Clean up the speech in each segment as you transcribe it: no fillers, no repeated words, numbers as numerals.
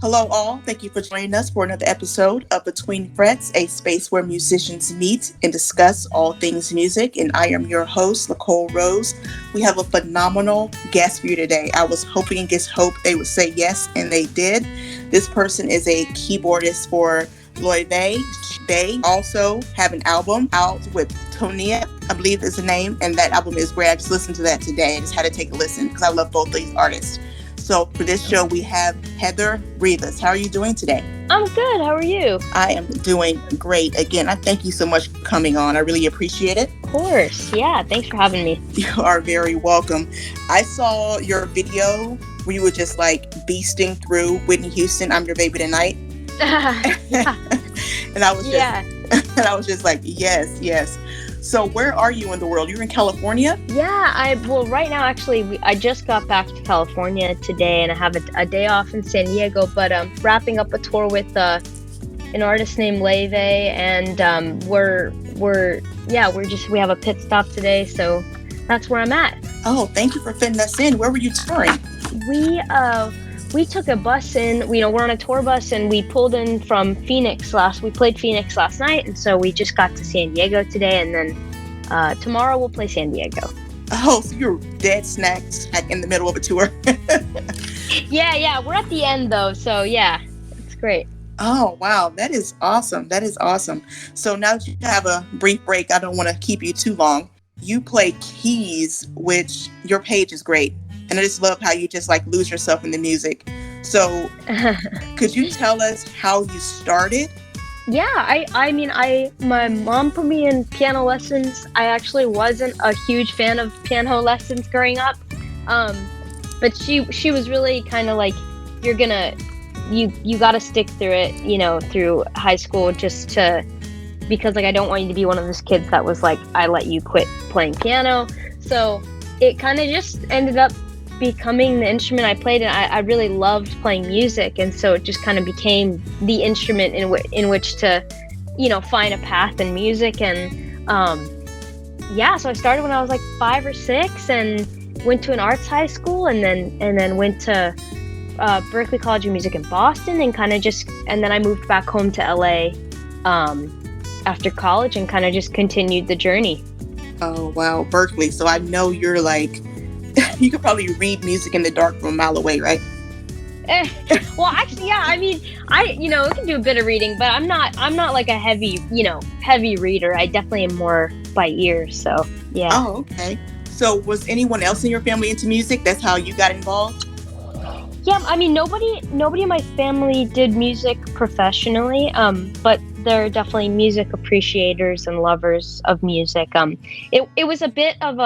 Hello, all. Thank you for joining us for another episode of Between Frets, a space where musicians meet and discuss all things music. And I am your host, Lacole Rose. We have a phenomenal guest for you today. I was hoping and just hope they would say yes, and they did. This person is a keyboardist for Rivas. They also have an album out with Tonia, I believe is the name, and that album is great. I just listened to that today. I just had to take a listen because I love both of these artists. So for this show, we have Heather Rivas. How are you doing today? I'm good. How are you? I am doing great. Again, I thank you so much for coming on. I really appreciate it. Of course. Yeah. Thanks for having me. You are very welcome. I saw your video where you were just like beasting through Whitney Houston, "I'm Your Baby Tonight." Yeah. And I was just like, yes. So where are you in the world? You're in California? Yeah. Right now, actually, I just got back to California today, and I have a day off in San Diego. But wrapping up a tour with an artist named Leve, and we have a pit stop today, so that's where I'm at. Oh, thank you for fitting us in. Where were you touring? We took a bus in. We're on a tour bus, and we pulled in from Phoenix We played Phoenix last night, and so we just got to San Diego today, and then tomorrow we'll play San Diego. Oh, so you're dead smack in the middle of a tour. Yeah, we're at the end though, so yeah, it's great. Oh, wow, that is awesome. So now that you have a brief break, I don't want to keep you too long. You play keys, which your page is great. And I just love how you just like lose yourself in the music. So could you tell us how you started? Yeah, my mom put me in piano lessons. I actually wasn't a huge fan of piano lessons growing up. But she was really kind of like, you got to stick through it, through high school because like, I don't want you to be one of those kids that was like, I let you quit playing piano. So it kind of just ended up becoming the instrument I played, and I really loved playing music, and so it just kind of became the instrument in which to find a path in music. And so I started when I was like 5 or 6 and went to an arts high school, and then went to Berklee College of Music in Boston, and then I moved back home to LA after college and kind of just continued the journey. Oh wow, Berklee. So I know you're like you could probably read music in the dark from a mile away, right? Well, actually, yeah. I mean, I can do a bit of reading, but I'm not like a heavy reader. I definitely am more by ear. So yeah. Oh, okay. So was anyone else in your family into music? That's how you got involved? Yeah, I mean, nobody in my family did music professionally. But they're definitely music appreciators and lovers of music. It was a bit of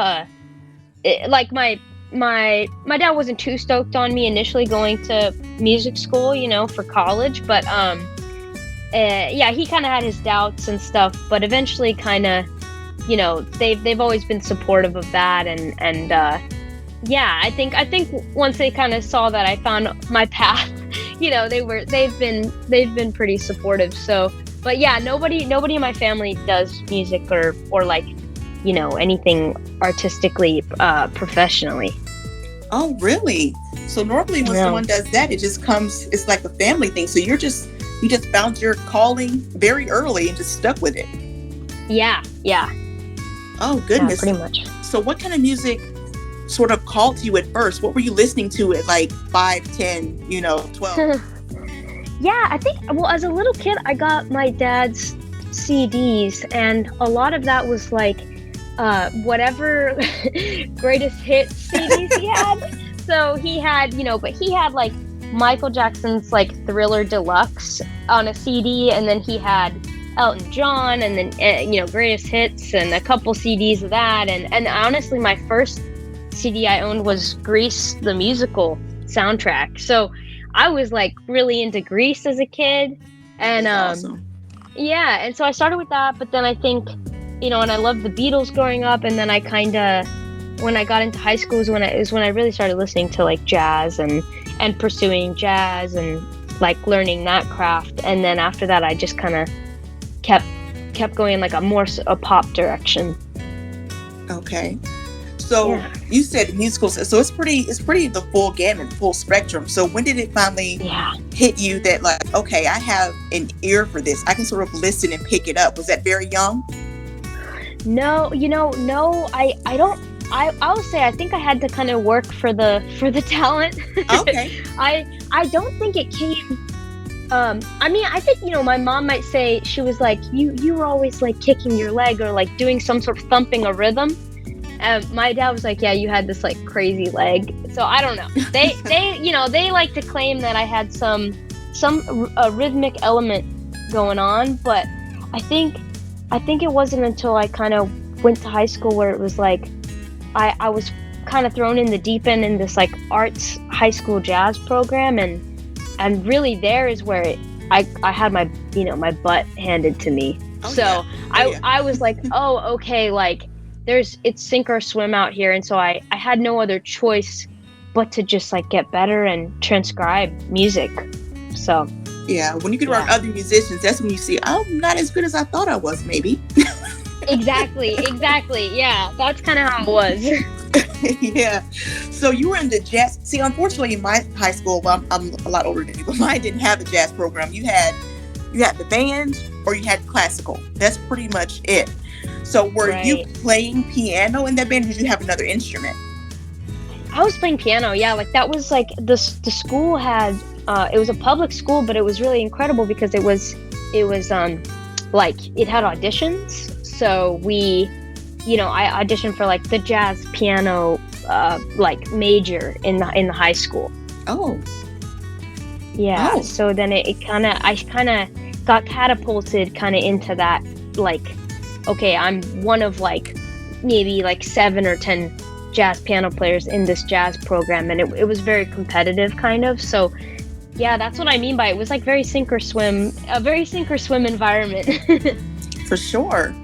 like my dad wasn't too stoked on me initially going to music school, for college, but he kind of had his doubts and stuff, but eventually kind of, they've always been supportive of that, and I think once they kind of saw that I found my path, they've been pretty supportive. So, but yeah, nobody in my family does music or like anything artistically, professionally. Oh, really? So normally when someone does that, it's like a family thing. So you just found your calling very early and just stuck with it. Yeah. Oh, goodness. Yeah, pretty much. So what kind of music sort of called to you at first? What were you listening to at like 5, 10, 12? Yeah, I think, as a little kid, I got my dad's CDs, and a lot of that was like, whatever greatest hits CDs he had. So he had, but he had like Michael Jackson's like Thriller Deluxe on a CD, and then he had Elton John, and then greatest hits and a couple CDs of that. And honestly, my first CD I owned was Grease the musical soundtrack. So I was like really into Grease as a kid, and awesome. Yeah, and so I started with that, but then I think, and I loved the Beatles growing up, and then I kind of, when I got into high school is when I really started listening to like jazz and pursuing jazz and like learning that craft. And then after that, I just kind of kept going like a pop direction. Okay. So Yeah. you said musical, so it's pretty the full gamut, full spectrum. So when did it finally Yeah. hit you that like, okay, I have an ear for this. I can sort of listen and pick it up. Was that very young? No, no, I don't. I'll say I think I had to kind of work for the talent. Okay. I don't think it came. I mean, I think my mom might say she was like you were always like kicking your leg or like doing some sort of thumping a rhythm. My dad was like, yeah, you had this like crazy leg. So I don't know. They like to claim that I had some rhythmic element going on, but I think I think it wasn't until I kind of went to high school where it was like I was kind of thrown in the deep end in this like arts high school jazz program, and really there is where I had my my butt handed to me. Oh So yeah. Oh yeah. I was like, oh, okay, like it's sink or swim out here, and so I had no other choice but to just like get better and transcribe music. So Yeah. When you get around yeah. other musicians, that's when you see I'm not as good as I thought I was. Maybe. Exactly. Yeah, that's kind of how it was. Yeah. So you were in the jazz. See, unfortunately, in my high school, well, I'm a lot older than you, but mine didn't have a jazz program. You had the band or you had classical. That's pretty much it. So were you Right. playing piano in that band, or did you have another instrument? I was playing piano. Yeah, like that was like the school had it was a public school, but it was really incredible because it was like it had auditions. So I auditioned for like the jazz piano like major in the high school. Oh, Yeah. oh, So then I kind of got catapulted kind of into that, like, okay, I'm one of like maybe like 7 or 10 jazz piano players in this jazz program, and it was very competitive kind of. So yeah, that's what I mean by it was like a very sink or swim environment. for sure.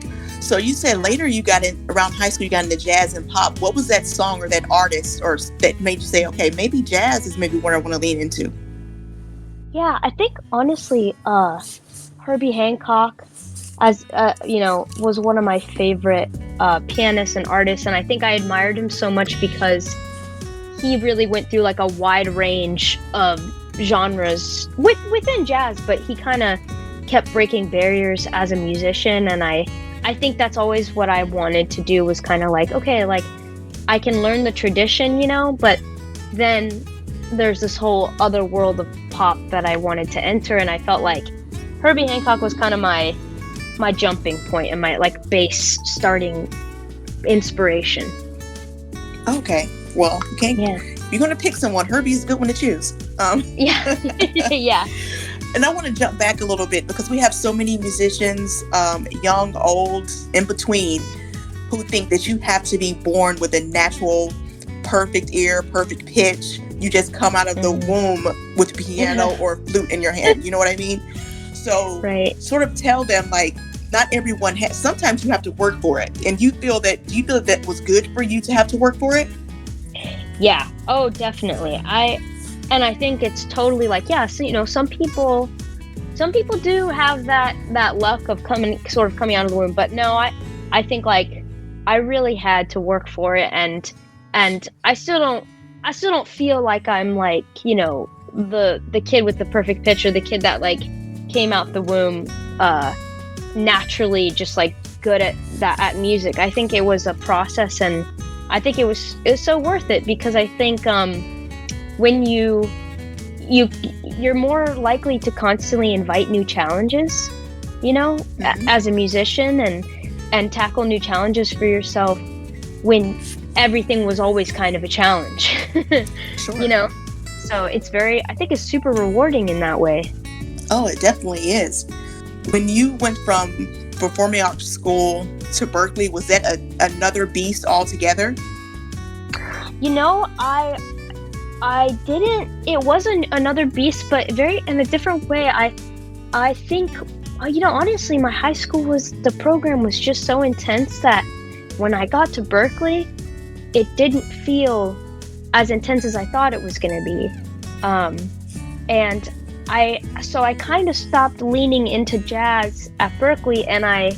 So you said later you got in around high school, you got into jazz and pop. What was that song or that artist or that made you say, okay, maybe jazz is maybe what I want to lean into? Yeah, I think honestly, Herbie Hancock, as was one of my favorite pianists and artists, and I think I admired him so much because he really went through like a wide range of genres within jazz, but he kind of kept breaking barriers as a musician, and I think that's always what I wanted to do was kind of like, okay, like I can learn the tradition, but then there's this whole other world of pop that I wanted to enter, and I felt like Herbie Hancock was kind of my jumping point and my like base starting inspiration. Okay. Well, okay. Yeah. If you're going to pick someone, Herbie's a good one to choose. Yeah. Yeah. And I want to jump back a little bit because we have so many musicians, young, old, in between, who think that you have to be born with a natural, perfect ear, perfect pitch. You just come out of the womb with piano or flute in your hand. You know what I mean? So Right. sort of tell them like, not everyone has, sometimes you have to work for it. And do you feel that was good for you to have to work for it? Yeah. Oh, definitely. I think it's totally like, yeah, so, some people do have that luck of coming out of the womb, but no, I think like I really had to work for it, and I still don't feel like I'm like, the kid with the perfect pitch or the kid that like came out the womb naturally just like good at music. I think it was a process, and I think it was so worth it because I think when you're more likely to constantly invite new challenges, as a musician, and tackle new challenges for yourself when everything was always kind of a challenge. Sure. So I think it's super rewarding in that way. Oh, it definitely is. When you went from performing arts school to Berkeley, was that another beast altogether? I didn't. It wasn't another beast, but very in a different way. I think, honestly, my high school the program was just so intense that when I got to Berkeley, it didn't feel as intense as I thought it was going to be. And I kind of stopped leaning into jazz at Berkeley, and I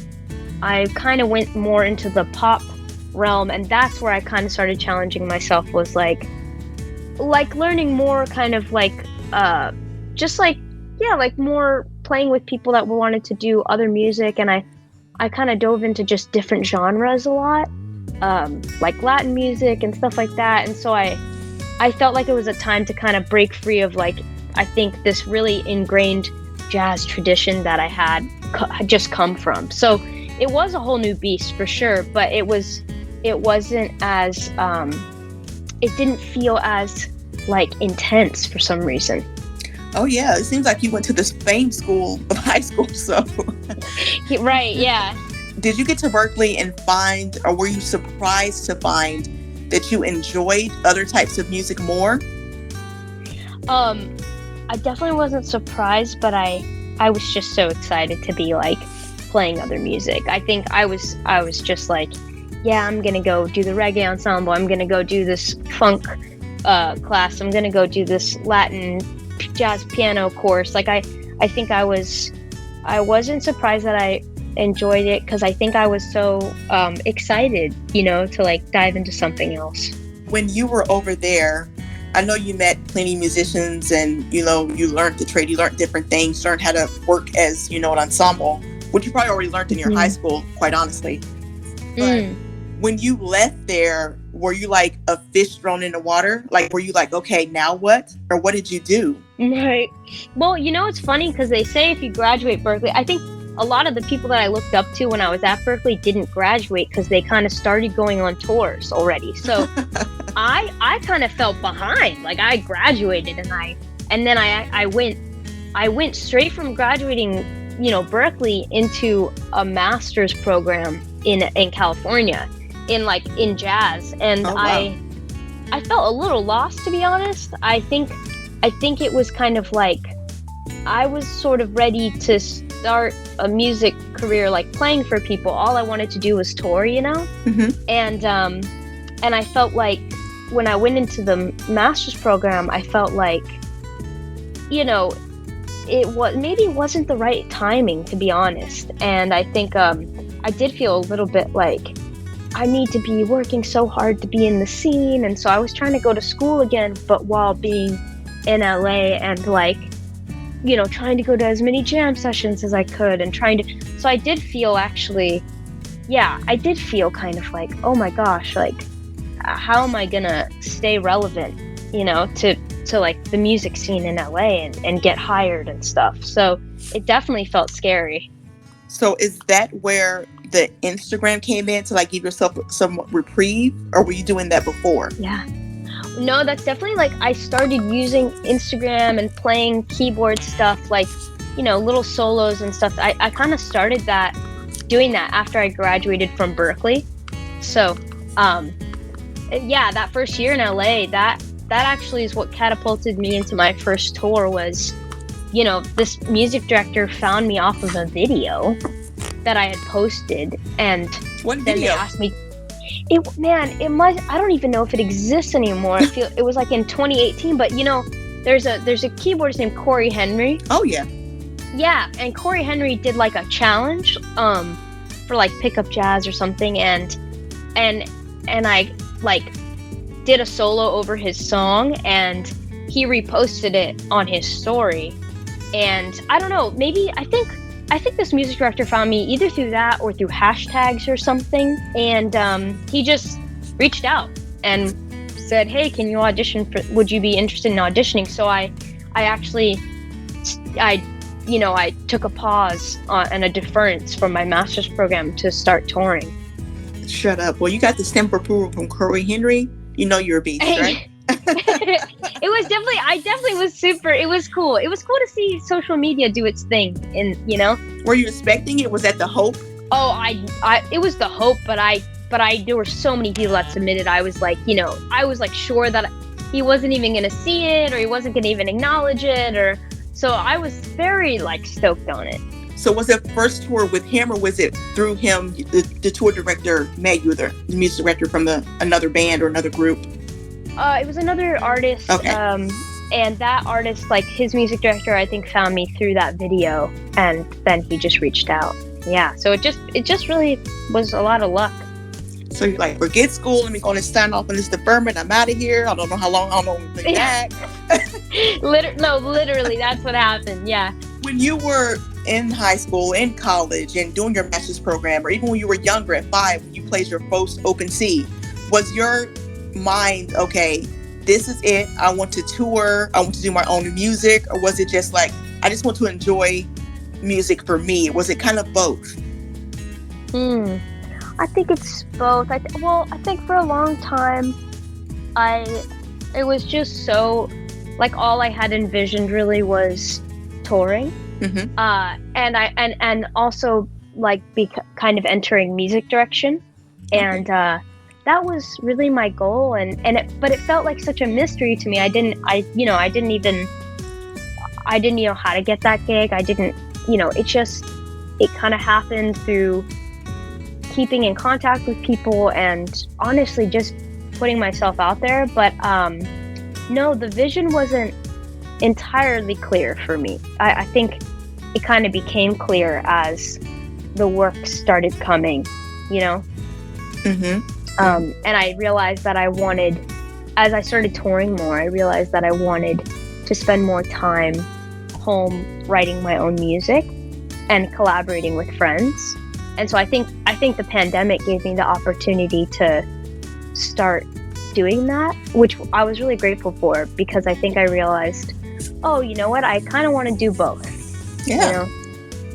kind of went more into the pop realm, and that's where I kind of started challenging myself, was like learning more, kind of like just like, yeah, like more playing with people that wanted to do other music. And I kind of dove into just different genres a lot, like Latin music and stuff like that. And so I felt like it was a time to kind of break free of, like, I think this really ingrained jazz tradition that I had just come from. So it was a whole new beast for sure, but it wasn't as it didn't feel as like intense for some reason. Oh yeah, it seems like you went to this famed school of high school. So right, yeah. Did you get to Berkeley and find, or were you surprised to find that you enjoyed other types of music more? I definitely wasn't surprised, but I was just so excited to be like playing other music. I think I was just like, yeah, I'm gonna go do the reggae ensemble. I'm gonna go do this funk class. I'm gonna go do this Latin jazz piano course. Like I think I wasn't surprised that I enjoyed it, because I think I was so excited, to like dive into something else. When you were over there, I know you met plenty of musicians, and you learned the trade, you learned different things, learned how to work as an ensemble, which you probably already learned in your high school, quite honestly. But when you left there, were you like a fish thrown in the water? Like, were you like, okay, now what? Or what did you do? Right. Well, it's funny, because they say if you graduate Berkeley, I think a lot of the people that I looked up to when I was at Berkeley didn't graduate because they kind of started going on tours already. So I kind of felt behind. Like, I graduated and then I went straight from graduating, Berkeley, into a master's program in California in jazz. And oh, wow. I felt a little lost, to be honest. I think it was kind of like I was sort of ready to start a music career, like playing for people. All I wanted to do was tour, Mm-hmm. And I felt like when I went into the master's program, I felt like, it wasn't the right timing, to be honest. And I think I did feel a little bit like I need to be working so hard to be in the scene. And so I was trying to go to school again, but while being in LA, and like, trying to go to as many jam sessions as I could, and so I did feel I did feel kind of like, oh my gosh, like, how am I gonna stay relevant, to like the music scene in LA and get hired and stuff. So it definitely felt scary. So is that where the Instagram came in, to like give yourself some reprieve, or were you doing that before? Yeah. No, that's definitely like I started using Instagram and playing keyboard stuff, like, little solos and stuff. I kind of started doing that after I graduated from Berkeley. So, yeah, that first year in LA, that actually is what catapulted me into my first tour. Was, this music director found me off of a video that I had posted, and what then video? They asked me. I don't even know if it exists anymore. I feel it was like in 2018, but there's a keyboardist named Corey Henry. Oh yeah. Yeah, and Corey Henry did like a challenge for like pickup jazz or something, and I like did a solo over his song, and he reposted it on his story. And I don't know, maybe I think this music director found me either through that or through hashtags or something. And he just reached out and said, hey, can you audition would you be interested in auditioning? So I took a pause and a deference from my master's program to start touring. Shut up. Well, you got the stamp of approval from Corey Henry. You're a beast, right? It was it was cool. It was cool to see social media do its thing. And were you expecting it? Was that the hope? Oh, it was the hope, but there were so many people that submitted. I was like, sure that he wasn't even going to see it, or he wasn't going to even acknowledge it, or so I was very like stoked on it. So was it first tour with him, or was it through him, the tour director met you, the music director from another band or another group? It was another artist. Okay. And that artist, like his music director, I think found me through that video, and then he just reached out. Yeah. So it just really was a lot of luck. So you're like, forget school. Let me go and sign off on this deferment. I'm out of here. I don't know how long. I don't know when to be back. No, literally, that's what happened. Yeah. When you were in high school, in college, and doing your master's program, or even when you were younger at 5, when you played your first open C, was your mind, okay, this is it. I want to tour. I want to do my own music. Or was it just like, I just want to enjoy music for me? Was it kind of both? I think it's both. I think for a long time, it was just so, like, all I had envisioned really was touring. Mm-hmm. And also like kind of entering music direction. And that was really my goal, but it felt like such a mystery to me. I didn't know how to get that gig. I didn't, it kind of happened through keeping in contact with people and honestly just putting myself out there. But no, the vision wasn't entirely clear for me. I think it kind of became clear as the work started coming, Mm-hmm. And I realized that as I started touring more, I realized that I wanted to spend more time home writing my own music and collaborating with friends. And so I think the pandemic gave me the opportunity to start doing that, which I was really grateful for, because I think I realized, oh, you know what? I kind of want to do both. Yeah.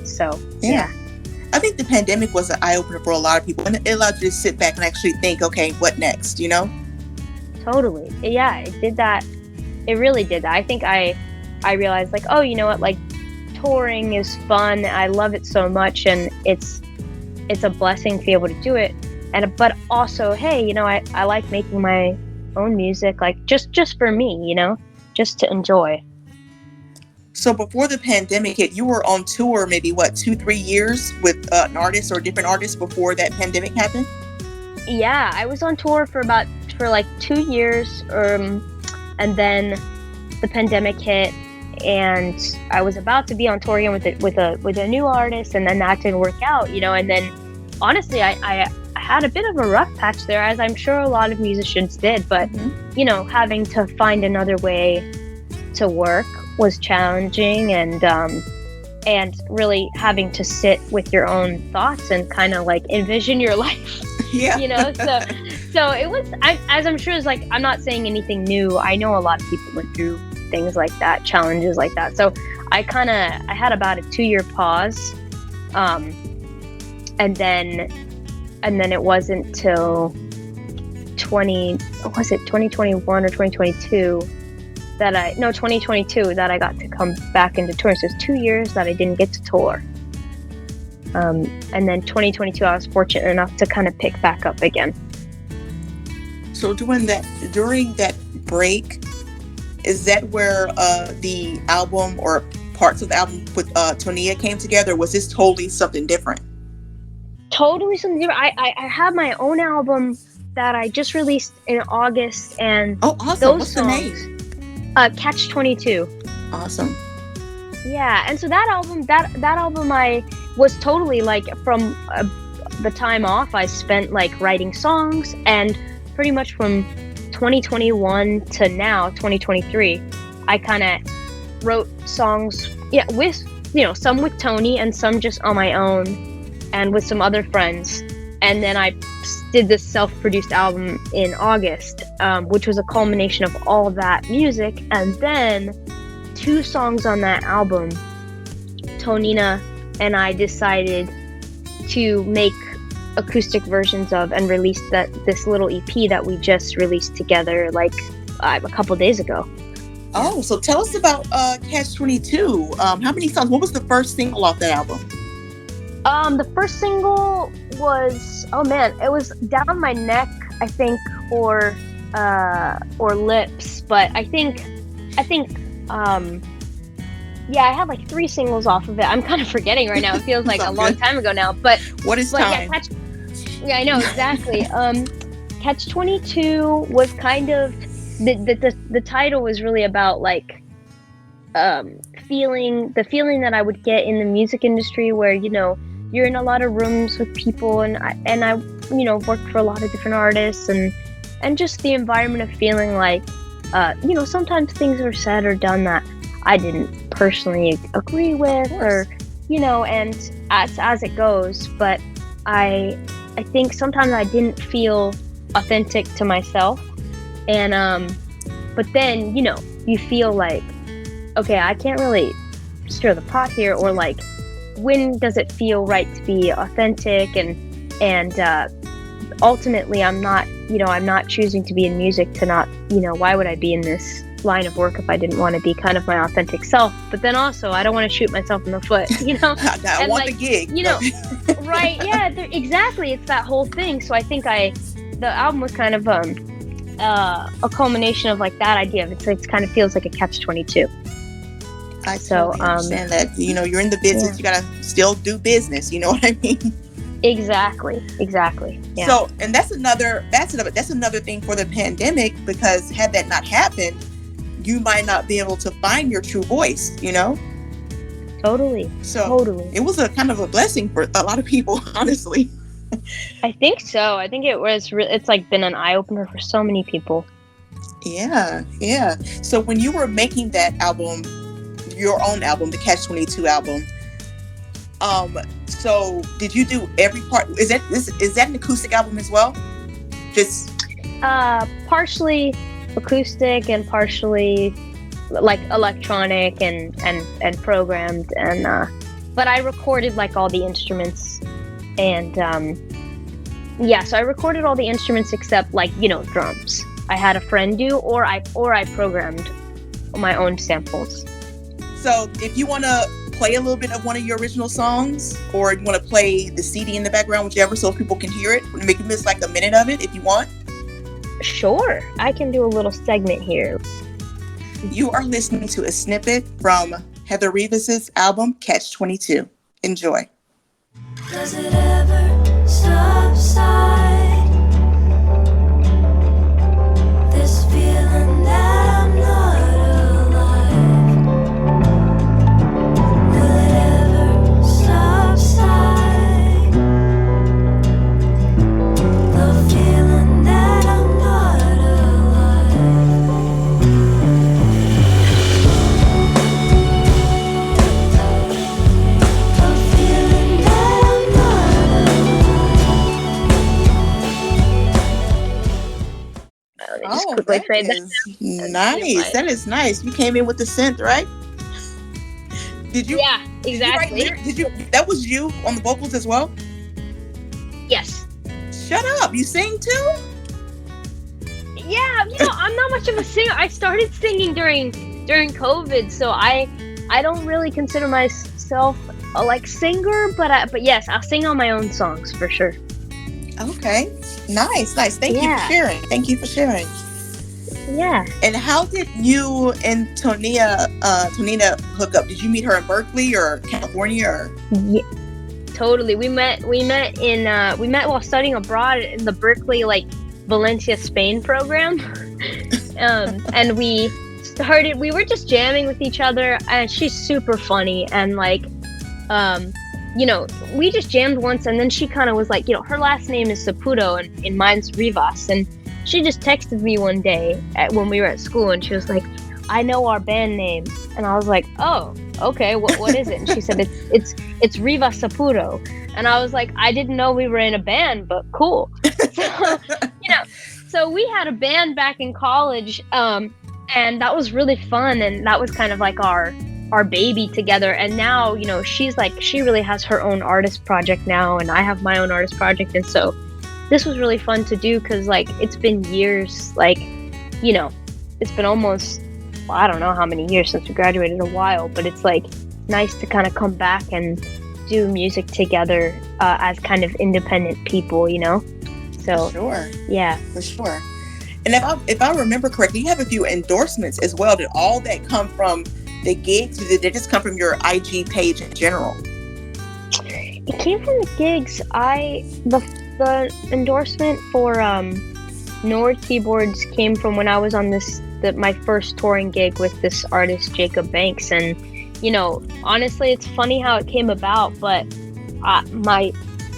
So, yeah. I think the pandemic was an eye-opener for a lot of people, and it allowed you to sit back and actually think, okay, what next, Totally. Yeah, it did that. It really did that. I think I realized, like, oh, you know what? Like, touring is fun. I love it so much, and it's a blessing to be able to do it. But also, hey, I like making my own music, like just for me, just to enjoy. So before the pandemic hit, you were on tour maybe 2-3 years with an artist or different artists before that pandemic happened? Yeah, I was on tour for like 2 years, and then the pandemic hit, and I was about to be on tour again with a new artist, and then that didn't work out, and then honestly I had a bit of a rough patch there, as I'm sure a lot of musicians did, but having to find another way to work was challenging, and really having to sit with your own thoughts and kind of like envision your life. Yeah. So it was, as I'm sure, it's like, I'm not saying anything new. I know a lot of people went through things like that, challenges like that. So I had about a 2-year pause, and then it wasn't till 2021 or 2022 2022 that I got to come back into touring. So it's 2 years that I didn't get to tour. And then 2022, I was fortunate enough to kind of pick back up again. So during that break, is that where the album or parts of the album with Tonia came together? Or was this totally something different? Totally something different. I have my own album that I just released in August, and oh, awesome! Those What's songs, the name? Catch 22. Awesome. Yeah, and so that album I was totally like, from the time off, I spent like writing songs, and pretty much from 2021 to now 2023, I kind of wrote songs, with some with Tony and some just on my own and with some other friends. And then I did this self-produced album in August, which was a culmination of all that music. And then 2 songs on that album, Tonina and I decided to make acoustic versions of and release this little EP that we just released together like a couple days ago. Oh, so tell us about Catch 22. How many songs? What was the first single off that album? The first single was, it was Down My Neck, I think, or Lips, but I think I had like 3 singles off of it. I'm kind of forgetting right now. It feels like a long time ago now, but what is time? Yeah, I know, exactly. Catch 22 was kind of the title was really about like the feeling that I would get in the music industry, where you're in a lot of rooms with people, and I worked for a lot of different artists, and just the environment of feeling like, sometimes things are said or done that I didn't personally agree with, or, and as it goes. But I think sometimes I didn't feel authentic to myself. And, but then, you feel like, okay, I can't really stir the pot here, or like, when does it feel right to be authentic? And ultimately I'm not choosing to be in music to not, why would I be in this line of work if I didn't want to be kind of my authentic self? But then also I don't want to shoot myself in the foot, I want the gig, right? Yeah, exactly. It's that whole thing. So I think the album was kind of a culmination of like that idea of it kind of feels like a catch-22. I totally understand that. You're in the business, you gotta still do business. You know what I mean? Exactly. Yeah. So, and that's another thing for the pandemic, because had that not happened, you might not be able to find your true voice. Totally. So totally. It was a kind of a blessing for a lot of people, honestly. I think so. I think it was. It's like been an eye opener for so many people. Yeah. So when you were making that album, your own album, the Catch-22 album, so did you do every part? Is that an acoustic album as well? Just partially acoustic and partially like electronic and programmed, and but I recorded like all the instruments, and so I recorded all the instruments except like drums. I had a friend do, or I programmed my own samples. So if you want to play a little bit of one of your original songs, or you want to play the CD in the background, whichever, so people can hear it, make miss like a minute of it if you want. Sure, I can do a little segment here. You are listening to a snippet from Heather Rivas' album Catch-22. Enjoy. Does it ever subside? This feeling that I'm not alive. Will it ever subside? The feeling that I'm not alive. The feeling that I'm not alive. Let me just quickly fade that. Nice. That is nice. You came in with the synth, right? Did you? Yeah, exactly. Did you? That was you on the vocals as well? Yes. Shut up. You sing too? Yeah, I'm not much of a singer. I started singing during COVID, so I don't really consider myself a like singer, but yes, I'll sing on my own songs for sure. Okay. Nice. Thank you for sharing. Yeah. And how did you and Tonina hook up? Did you meet her in Berkeley or California or? Yeah, totally. We met while studying abroad in the Berkeley Valencia, Spain program. And we were just jamming with each other, and she's super funny, and we just jammed once, and then she kind of was like, her last name is Saputo and mine's Rivas, and she just texted me one day when we were at school, and she was like, I know our band name. And I was like, oh, okay, what is it? And she said, it's Rivas Saputo. And I was like, I didn't know we were in a band, but cool. So we had a band back in college, and that was really fun, and that was kind of like our baby together. And now, she really has her own artist project now, and I have my own artist project, and so this was really fun to do, because it's been years, it's been almost, I don't know how many years since we graduated, a while, but it's nice to kind of come back and do music together as kind of independent people, So sure. Yeah, for sure. And if I remember correctly, you have a few endorsements as well. Did all that come from the gigs, or did they just come from your IG page in general? It came from the gigs. The endorsement for Nord Keyboards came from when I was on my first touring gig with this artist Jacob Banks, and honestly, it's funny how it came about, but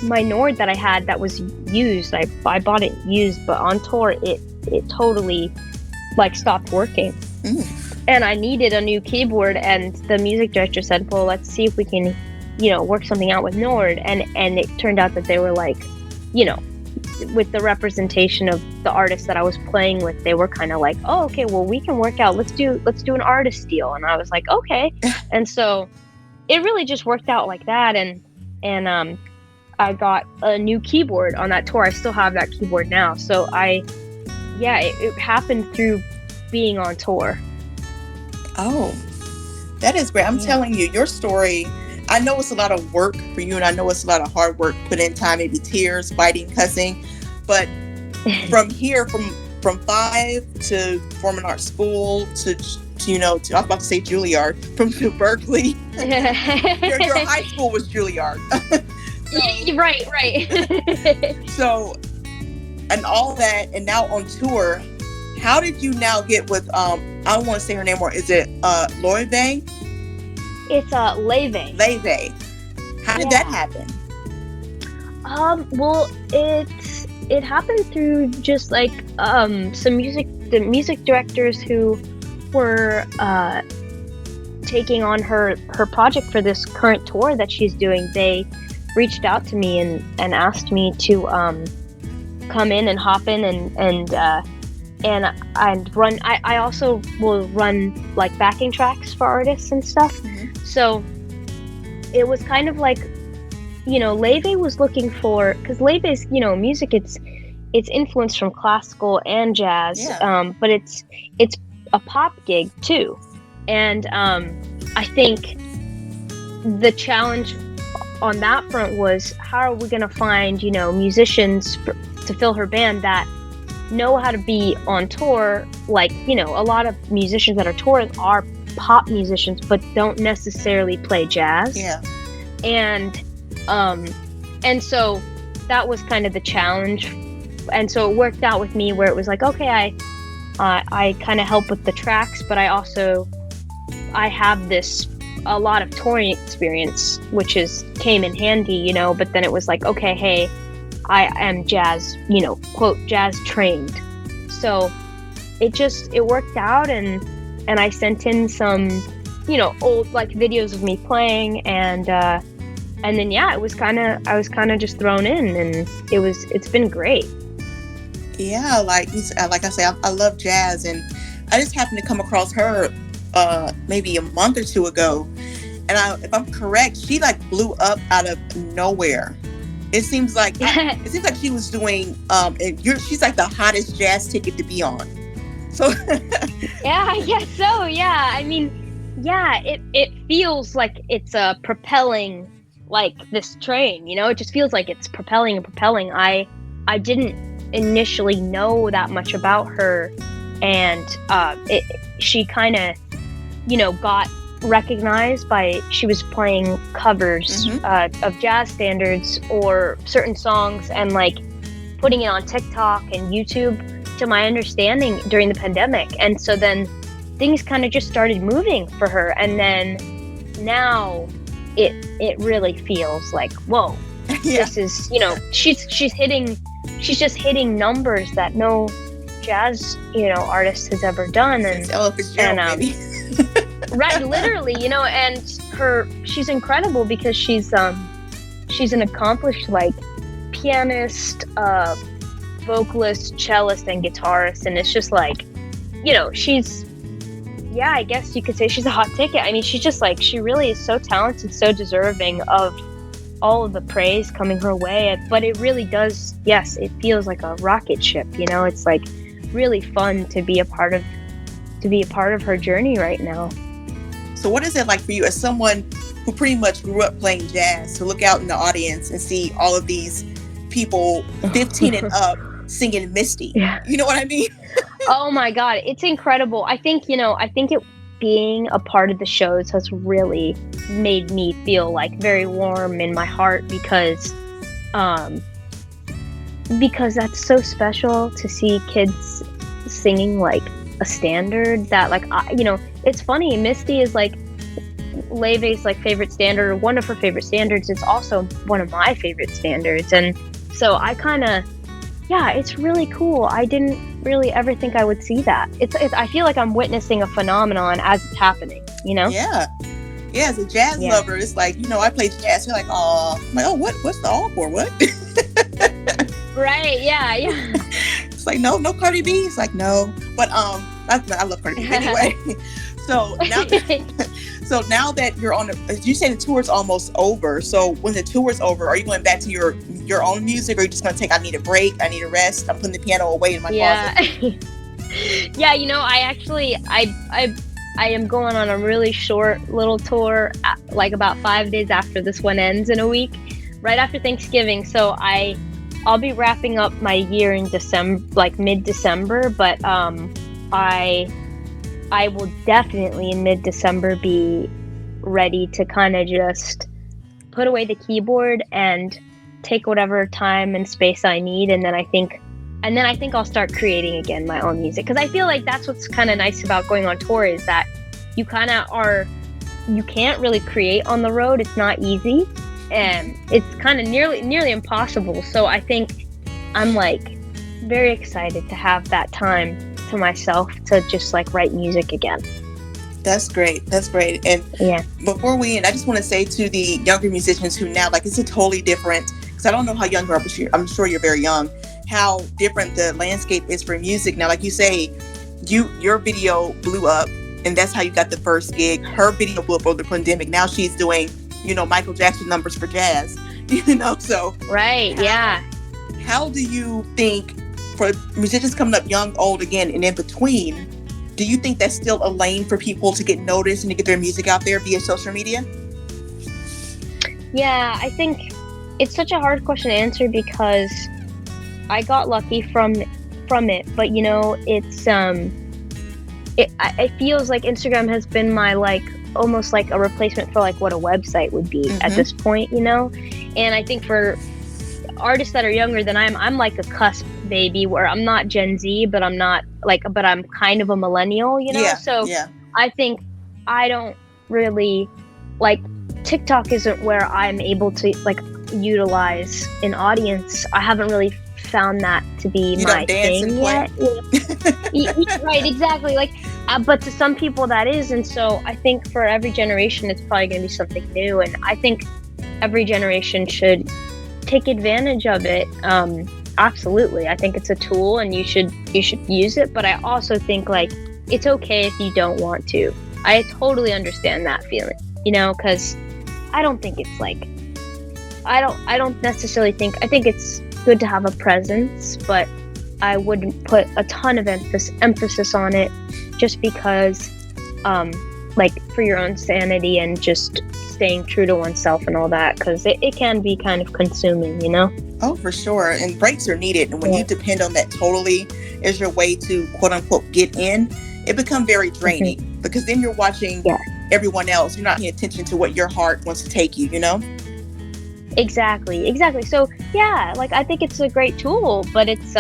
my Nord that I had that was used. I bought it used, but on tour it totally like stopped working. And I needed a new keyboard, and the music director said, well, let's see if we can, work something out with Nord. And it turned out that they were like, with the representation of the artist that I was playing with, they were kind of like, oh, okay, well, we can work out. Let's do an artist deal. And I was like, okay. And so it really just worked out like that. And I got a new keyboard on that tour. I still have that keyboard now. So it happened through being on tour. Oh, that is great. I'm telling you, your story, I know it's a lot of work for you, and I know it's a lot of hard work, put in time, maybe tears, fighting, cussing. But from here, from 5 to performing arts school to I was about to say Juilliard, to Berkeley. your high school was Juilliard. So, right. So, and all that, and now on tour, how did you now get with, I don't want to say her name more, is it Loewe? It's Leve. Leve. How did that happen? Well, it happened through just like the music directors who were taking on her project for this current tour that she's doing. They reached out to me and asked me to come in and hop in and run. I also will run like backing tracks for artists and stuff. So it was kind of like, Leve was looking for, because Leve's, music, it's influenced from classical and jazz, but it's a pop gig too. And I think the challenge on that front was, how are we going to find, musicians to fill her band that know how to be on tour? Like, a lot of musicians that are touring are pop musicians, but don't necessarily play jazz. And so that was kind of the challenge. And so it worked out with me where it was like, okay, I kind of help with the tracks, but I have a lot of touring experience, which came in handy, but then it was like, okay, hey, I am jazz, quote, jazz trained. So it worked out, and I sent in some, old like videos of me playing, and then I was kind of just thrown in, and it's been great. Yeah, like I say, I love jazz, and I just happened to come across her maybe a month or two ago, and if I'm correct, she like blew up out of nowhere. It seems like she was doing she's like the hottest jazz ticket to be on. So yeah, I guess so. Yeah, I mean, it feels like it's propelling like this train. It just feels like it's propelling and propelling. I didn't initially know that much about her, and she kind of got recognized by, she was playing covers of jazz standards or certain songs, and like putting it on TikTok and YouTube, to my understanding, during the pandemic. And so then things kind of just started moving for her, and then now it really feels like, whoa, this is, she's just hitting numbers that no jazz artist has ever done. And Ella Fitzgerald, maybe. Right, literally, and she's incredible, because she's an accomplished like pianist, vocalist, cellist, and guitarist, and it's just like, she's, I guess you could say she's a hot ticket. I mean, she's just like, she really is so talented, so deserving of all of the praise coming her way. But it really does, yes, it feels like a rocket ship. It's like really fun to be a part of her journey right now. So what is it like for you, as someone who pretty much grew up playing jazz, to look out in the audience and see all of these people 15 and up singing Misty? Yeah. You know what I mean? Oh my God, it's incredible. I think it being a part of the shows has really made me feel like very warm in my heart, because that's so special to see kids singing like a standard that, like, it's funny, Misty is like, Leve's like favorite standard, or one of her favorite standards, is also one of my favorite standards. And so I kind of, yeah, it's really cool. I didn't really ever think I would see that. It's I feel like I'm witnessing a phenomenon as it's happening, you know? Yeah. Yeah, as a jazz lover, it's like, I play jazz. You're like, oh, I'm like, oh, what's the all for? What? Right, yeah. It's like, no Cardi B. It's like, no. But I love Cardi B anyway. So now that you're on as you say, the tour's almost over. So when the tour's over, are you going back to your own music, or are you just going to take, I need a break, I need a rest, I'm putting the piano away in my closet? Yeah, I am going on a really short little tour, like about 5 days after this one ends, in a week, right after Thanksgiving. So I'll be wrapping up my year in December, like mid-December, but I will definitely in mid-December be ready to kind of just put away the keyboard and take whatever time and space I need, and then I think I'll start creating again my own music, because I feel like that's what's kind of nice about going on tour, is that you kind of you can't really create on the road. It's not easy, and it's kind of nearly impossible. So I think I'm like very excited to have that time to myself to just like write music again. That's great. And yeah, before we end, I just want to say to the younger musicians who now, like, it's a totally different, because I don't know how young you are, but I'm sure you're very young, how different the landscape is for music now. Like you say, your video blew up, and that's how you got the first gig. Her video blew up over the pandemic. Now she's doing, Michael Jackson numbers for jazz, so. Right, yeah. How do you think, for musicians coming up young, old, again, and in between, do you think that's still a lane for people to get noticed and to get their music out there via social media? Yeah, I think it's such a hard question to answer, because I got lucky from it, but it's it feels like Instagram has been my, like, almost like a replacement for like what a website would be at this point, and I think for artists that are younger than I'm like a cusp baby, where I'm not Gen Z, but I'm not like, but I'm kind of a millennial, so I think I don't really, like, TikTok isn't where I'm able to like utilize an audience. I haven't really found that to be my thing yet. Right, exactly. Like, but to some people that is, and so I think for every generation it's probably going to be something new, and I think every generation should take advantage of it. Absolutely, I think it's a tool, and you should use it. But I also think, like, it's okay if you don't want to. I totally understand that feeling, because I don't think it's like, I don't necessarily think, I think it's good to have a presence, but I wouldn't put a ton of emphasis on it, just because, like, for your own sanity and just staying true to oneself and all that, because it can be kind of consuming, Oh, for sure. And breaks are needed. And when you depend on that totally as your way to, quote unquote, get in, it becomes very draining, because then you're watching everyone else. You're not paying attention to what your heart wants to take you, Exactly. So yeah, like, I think it's a great tool, but it's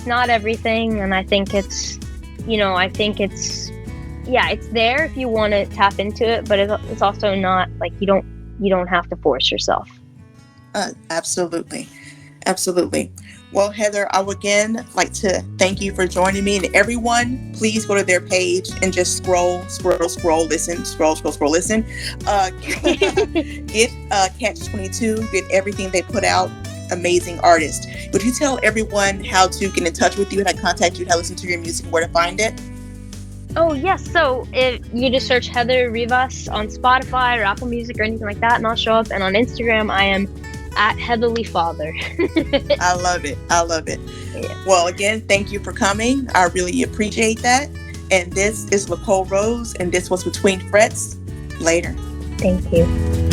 not everything. And I think it's, it's there if you want to tap into it, but it's also not like, you don't have to force yourself. Absolutely. Well, Heather, I would again like to thank you for joining me, and everyone, please go to their page and just scroll, listen. Get Catch 22, get everything they put out. Amazing artist. Would you tell everyone how to get in touch with you, how to contact you, how to listen to your music, where to find it? Oh, yes. So if you just search Heather Rivas on Spotify or Apple Music or anything like that, and I'll show up. And on Instagram, I am at Heatherly Father. I love it. Yeah. Well, again, thank you for coming. I really appreciate that. And this is Lacole Rose, and this was Between Frets. Later. Thank you.